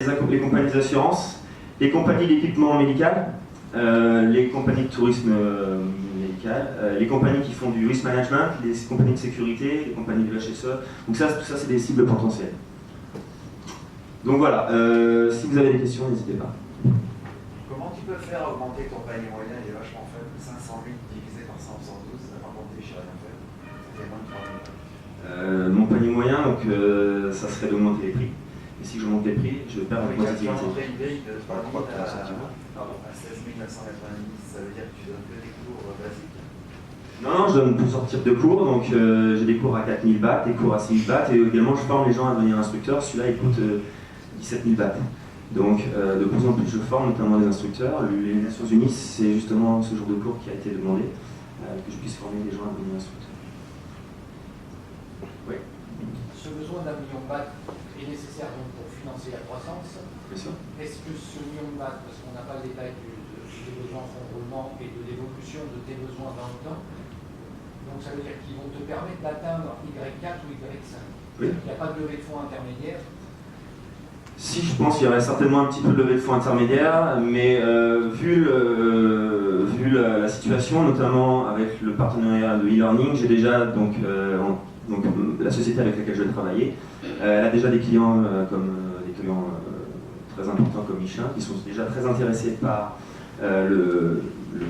les compagnies d'assurance, les compagnies d'équipement médical, les compagnies de tourisme médical, les compagnies qui font du risk management, les compagnies de sécurité, les compagnies de HSE. Donc ça, tout ça, c'est des cibles potentielles. Donc voilà, si vous avez des questions, n'hésitez pas. Comment tu peux faire augmenter ton panier moyen? Il est vachement faible, 508 divisé par 112, par contre, je sais rien faire. Ça fait moins de 3 000. Mon panier moyen, donc, ça serait d'augmenter les prix. Et si je monte les prix, je perds la quantité. Tu as montré quantité. une grille de 3 000 à 16 990, ça veut dire que tu donnes que des cours basiques? Non, je donne pour sortir de cours, donc j'ai des cours à 4 000 bahts, des cours à 6 000 bahts, et également je forme les gens à devenir instructeurs. Celui-là, il coûte 17 000 bahts. Donc de plus en plus, je forme notamment les instructeurs. Les Nations Unies, c'est justement ce genre de cours qui a été demandé, que je puisse former les gens à devenir instructeurs. Oui. Ce besoin d'1 million de bahts est nécessaire donc pour financer la croissance. Bien sûr. Est-ce que ce million de bahts, parce qu'on n'a pas le détail des besoins en fonds de roulement et de l'évolution de tes besoins dans le temps, donc ça veut dire qu'ils vont te permettre d'atteindre Y4 ou Y5. Oui. Il n'y a pas de levée de fonds intermédiaire. Si, je pense qu'il y aurait certainement un petit peu de levée de fonds intermédiaire, mais vu la situation, notamment avec le partenariat de e-learning, j'ai déjà donc la société avec laquelle je vais travailler, elle a déjà des clients très importants comme Michelin, qui sont déjà très intéressés par le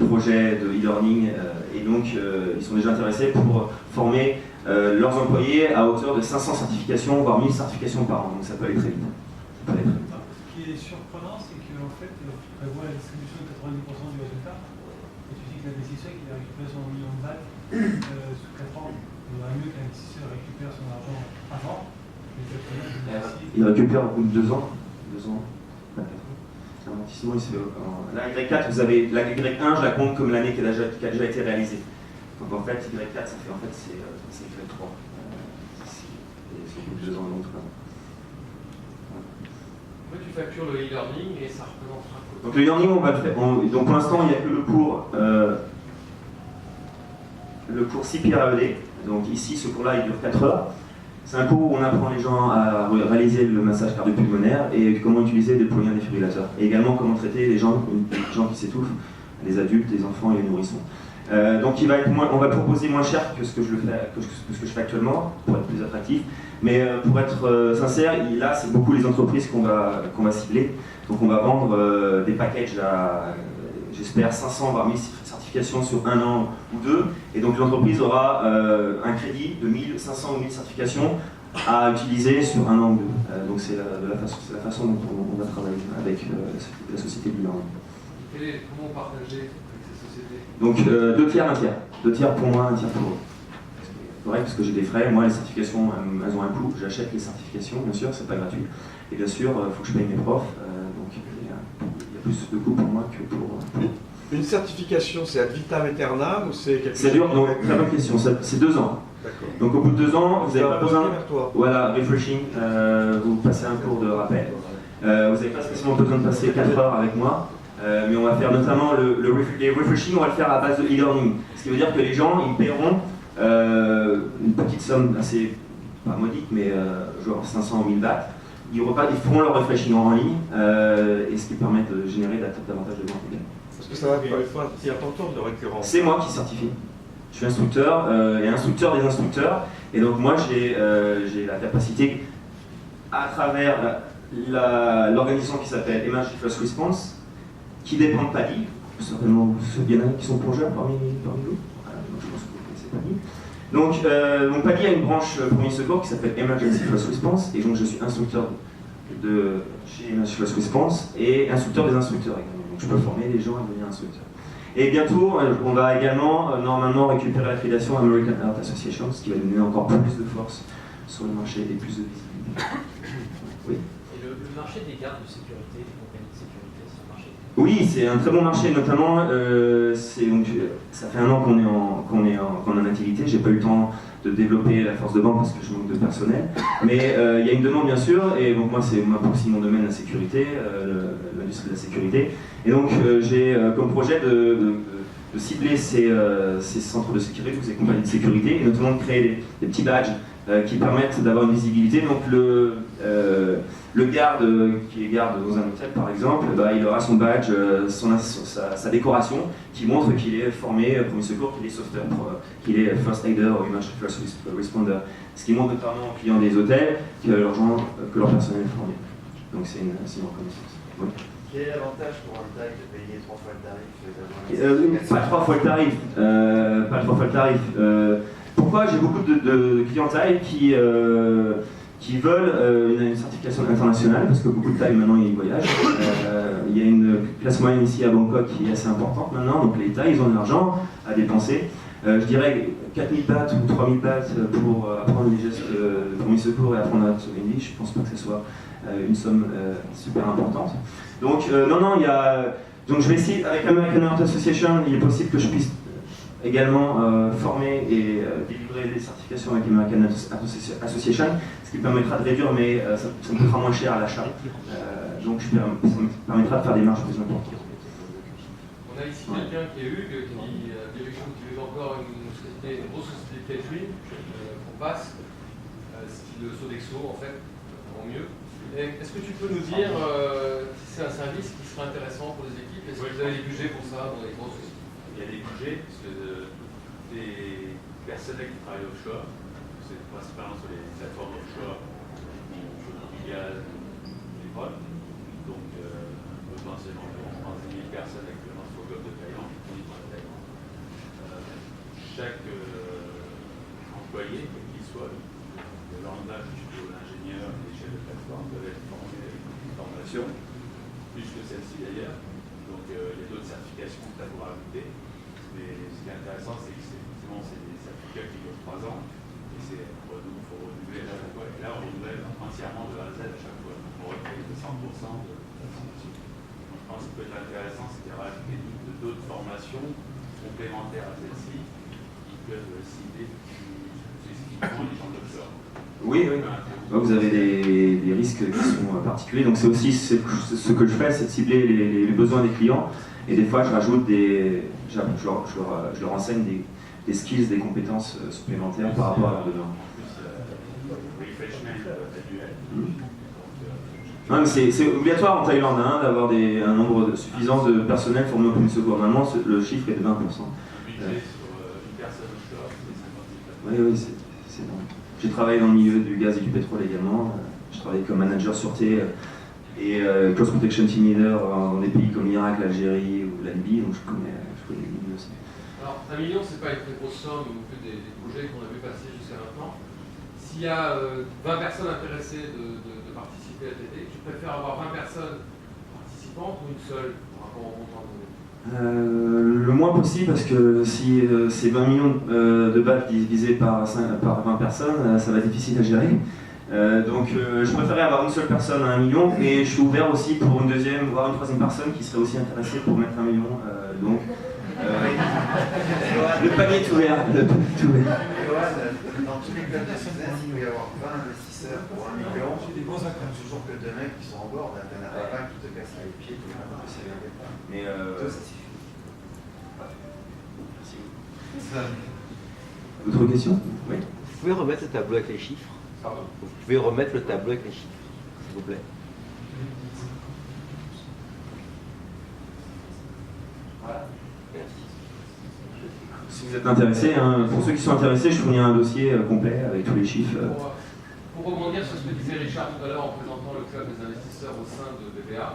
projet de e-learning, et donc ils sont déjà intéressés pour former leurs employés à hauteur de 500 certifications, voire 1000 certifications par an, donc ça peut aller très vite. Ce qui est surprenant, c'est qu'en fait, tu prévois la distribution de 90% du résultat, et tu dis que l'investisseur qui va récupérer son million de bahts sous 4 ans, il vaudrait mieux que l'investisseur récupère son argent avant. Il récupère au bout de 2 ans. 2 ans. L'amortissement, il se fait. La Y4, vous avez la Y1, je la compte comme l'année qui a déjà été réalisée. Donc en fait, Y4, ça fait c'est Y3. C'est au bout de 2 ans, donc 3 ans. Tu factures le e-learning et ça représentera quoi? Donc le e-learning, on va le faire. Donc pour l'instant, il n'y a que le cours CPRED. Donc ici, ce cours-là, il dure 4 heures. C'est un cours où on apprend les gens à réaliser le massage cardio-pulmonaire et comment utiliser des poignées défibrillateurs. Et également comment traiter les gens qui s'étouffent, les adultes, les enfants et les nourrissons. Donc on va proposer moins cher que ce que je fais actuellement, pour être plus attractif. Mais pour être sincère, là c'est beaucoup les entreprises qu'on va cibler. Donc on va vendre des packages à, j'espère, 500 voire 1000 certifications sur 1 an ou 2. Et donc l'entreprise aura un crédit de 1500 ou 1000 certifications à utiliser sur 1 an ou 2. Donc c'est la façon dont on va travailler avec la société du learning. Comment partager avec ces sociétés? Donc 2 tiers, 1 tiers. 2 tiers pour moi, 1 tiers pour eux. Correct, parce que j'ai des frais. Moi, les certifications, elles ont un coût. J'achète les certifications, bien sûr, c'est pas gratuit. Et bien sûr, il faut que je paye mes profs. Donc il y a plus de coûts pour moi que pour. Une certification, c'est ad vitam aeternam ou c'est quelque chose? Ça dure, donc, très bonne question. C'est 2 ans. D'accord. Donc au bout de 2 ans, vous n'avez pas besoin. Voilà, refreshing. Vous passez un cours de rappel. Vous n'avez pas spécialement besoin de passer 4 heures avec moi. Mais on va faire notamment les refreshing, on va le faire à base de e-learning. Ce qui veut dire que les gens, ils paieront une petite somme assez, pas modique, mais genre 500 ou 1000 bahts. Ils feront leur refreshing en ligne, et ce qui permet de générer davantage de ventes. Parce que ça va faire une fois si important de récurrence. C'est moi qui certifie. Je suis instructeur et instructeur des instructeurs. Et donc moi j'ai la capacité, à travers l'organisation qui s'appelle Emergency First Response, qui dépend de PADI. Certainement, il y en a qui sont plongeurs parmi nous. Donc je pense que vous connaissez PADI. Donc PADI a une branche premier secours qui s'appelle Emergency First Response. Et donc je suis instructeur chez Emergency First Response et instructeur des instructeurs également. Donc je peux former les gens à devenir instructeurs. Et bientôt, on va également normalement récupérer l'accréditation American Heart Association, ce qui va donner encore plus de force sur le marché et plus de visibilité. Oui. Et le marché des gardes de sécurité, des compagnies de sécurité, c'est un marché? Oui, c'est un très bon marché, notamment, ça fait 1 an qu'on est en activité. J'ai pas eu le temps de développer la force de vente parce que je manque de personnel. Mais il y a une demande bien sûr, et donc moi c'est aussi mon domaine, la sécurité, l'industrie de la sécurité. Et donc j'ai comme projet de cibler ces centres de sécurité, ces compagnies de sécurité, et notamment de créer des petits badges qui permettent d'avoir une visibilité. Donc le garde qui est garde dans un hôtel par exemple, il aura son badge, sa décoration qui montre qu'il est formé premier secours, qu'il est sauveteur, qu'il est first aider ou emergency first responder. Ce qui montre notamment aux clients des hôtels que leur personnel est formé. Donc c'est une reconnaissance. Oui. Quel est l'avantage pour un taille de payer 3 fois le tarif Pas 3 fois le tarif. Pas 3 fois le tarif. Pourquoi j'ai beaucoup de clients taille qui veulent une certification internationale, parce que beaucoup de taille maintenant ils voyagent. Il y a une classe moyenne ici à Bangkok qui est assez importante maintenant, donc les tailles ils ont de l'argent à dépenser. Je dirais 4000 bahts ou 3000 bahts pour apprendre les gestes de premier secours et apprendre à sauver une vie. Je pense pas que ce soit une somme super importante. Donc il y a. Donc je vais essayer, avec l'American Heart Association, il est possible que je puisse également former et délivrer des certifications avec l'American Heart Association, ce qui permettra de réduire, mais ça me coûtera moins cher à l'achat. Donc ça me permettra de faire des marges plus importantes. On a ici quelqu'un qui est Hugues, qui utilise encore une grosse société de catering qu'on passe, style Sodexo en fait, en mieux. Est-ce que tu peux nous dire si c'est un service qui serait intéressant pour les équipes? Est-ce que vous avez des budgets pour ça dans les grosses sociétés? Il y a des budgets, parce que des personnels qui travaillent offshore, c'est principalement sur les plateformes offshore, il y a des vols, donc potentiellement 30 000 personnes actuellement sur le golfe de Thaïlande, chaque employé, quel qu'il soit, le lambda jusqu'au l'ingénieur et les chefs de plateforme doivent être formés avec une formation, plus que celle-ci d'ailleurs. Donc il y a d'autres certifications que tu as pour ajouter. Mais ce qui est intéressant, c'est que c'est des certificats qui durent 3 ans. Et il faut renouveler à chaque fois. Et là, on renouvelle entièrement de A à Z à chaque fois. On repaye de 100% de la formation. Donc je pense que ce qui peut être intéressant, c'est de rajouter d'autres formations complémentaires à celle-ci qui peuvent cibler spécifiquement les gens d'offshore. Oui. Vous avez des risques qui sont particuliers, donc c'est aussi ce que je fais, c'est de cibler les besoins des clients. Et des fois, je rajoute je leur enseigne des skills, des compétences supplémentaires par rapport à leurs besoins. C'est obligatoire en Thaïlande d'avoir un nombre suffisant de personnel formé au premier secours. Normalement, le chiffre est de 20%. Oui, c'est bon. J'ai travaillé dans le milieu du gaz et du pétrole également. Je travaillais comme manager sûreté et Cross Protection Team Leader dans des pays comme l'Irak, l'Algérie ou la Libye, donc je connais les milieux aussi. Alors, 1 million, c'est pas une très grosse somme non plus des projets qu'on a vu passer jusqu'à maintenant. S'il y a 20 personnes intéressées de participer à TT, tu préfères avoir 20 personnes participantes ou une seule par rapport au montant donné? Le moins possible, parce que si c'est 20 millions de bahts divisés par 20 personnes, ça va être difficile à gérer. Donc je préférais avoir une seule personne à 1 million, et je suis ouvert aussi pour une deuxième, voire une troisième personne qui serait aussi intéressée pour mettre 1 million. Donc le panier est ouvert. Dans tous les clubs de business, il peut y avoir 20 investisseurs pour 1 million. Toujours que 2 mecs qui sont en bord, t'en as pas qui te cassent les pieds. Mais ça suffit. Merci. D'autres questions? Oui. Vous pouvez remettre le tableau avec les chiffres? Pardon? Vous pouvez remettre le tableau avec les chiffres, s'il vous plaît. Voilà. Merci. Si vous êtes intéressé, pour ceux qui sont intéressés, je fournis un dossier complet avec tous les chiffres. Pour rebondir sur ce que disait Richard tout à l'heure en présentant le club des investisseurs au sein de BPA,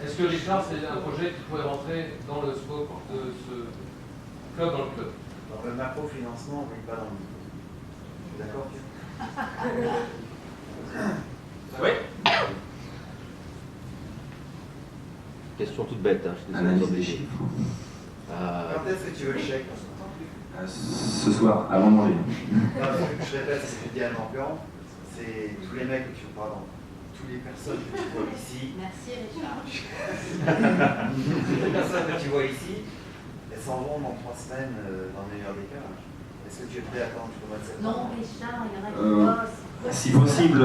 est-ce que Richard, c'est un projet qui pourrait rentrer dans le scope de ce club dans le club? Dans le macro-financement, oui, pas dans le micro. Tu es d'accord? Oui. Question toute bête, je suis désolé. Analyse des chiffres. Quand est-ce que tu veux le chèque? Ce soir, avant de manger. Je répète ce que dit Anne Lampion, c'est tous les mecs que tu vois, toutes les personnes que tu vois ici. Merci Richard. Toutes les personnes que tu vois ici, elles s'en vont dans 3 semaines dans le meilleur des cas. Est-ce que tu es prêt à attendre jusqu'au mois de septembre? Non Richard, il y en a qui bossent. Si possible,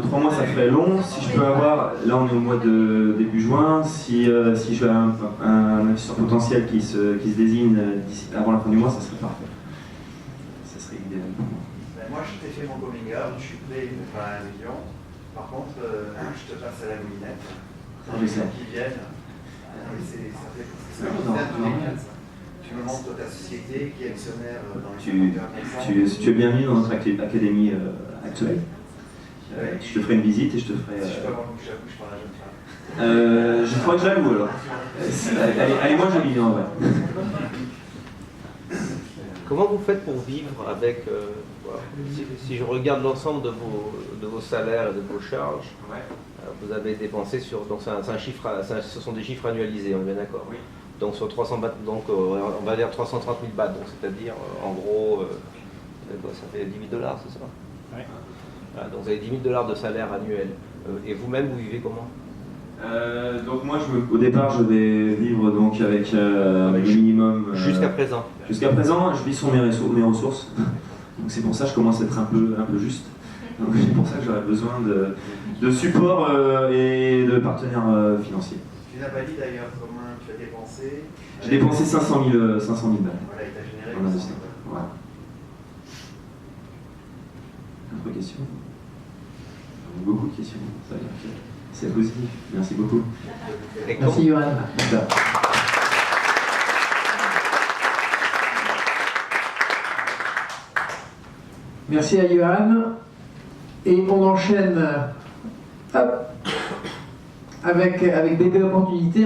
3 mois ça ferait long. Si je peux avoir, là on est au mois de début juin, si je fais un investisseur potentiel qui se désigne avant la fin du mois, ça serait parfait. Ça serait idéal pour moi. Ben, moi moi je t'ai fait mon coming out, je suis prêt à 1 million. Par contre, je te passe à la moulinette. Ah, je sais. Qui viennent. Mais ça fait Non, tu me montres ta société qui est actionnaire dans les tu es bienvenu dans notre académie actuelle. Je te ferai une visite et je te ferai. Si je peux avoir une bouche à bouche par la jeune femme. Je crois que je la loue alors. Elle est moins jolie en vrai. Comment vous faites pour vivre avec, voilà, si je regarde l'ensemble de vos salaires et de vos charges, vous avez dépensé sur, donc ce sont des chiffres annualisés, on est bien d'accord. Oui. Donc sur 300 bahts, donc on va dire 330 000 bahts, donc c'est-à-dire en gros, ça fait 10 000 $, c'est ça? Oui. Voilà, donc vous avez 10 000 $ de salaire annuel. Et vous-même, vous vivez comment? Donc moi, au départ, je vais vivre donc avec le minimum. Jusqu'à présent. Jusqu'à présent, je vis sur mes ressources. Donc c'est pour ça que je commence à être un peu juste. Donc c'est pour ça que j'aurais besoin de support et de partenaires financiers. Tu n'as pas dit d'ailleurs comment tu as dépensé. J'ai dépensé 500 000 balles. Voilà, il t'a généré En 800 000 investissement. Voilà. D'autres questions? Beaucoup de questions. Ça veut dire que c'est positif. Merci beaucoup. Merci Johan. Merci à Johan. Et on enchaîne avec Bébé Opportunité.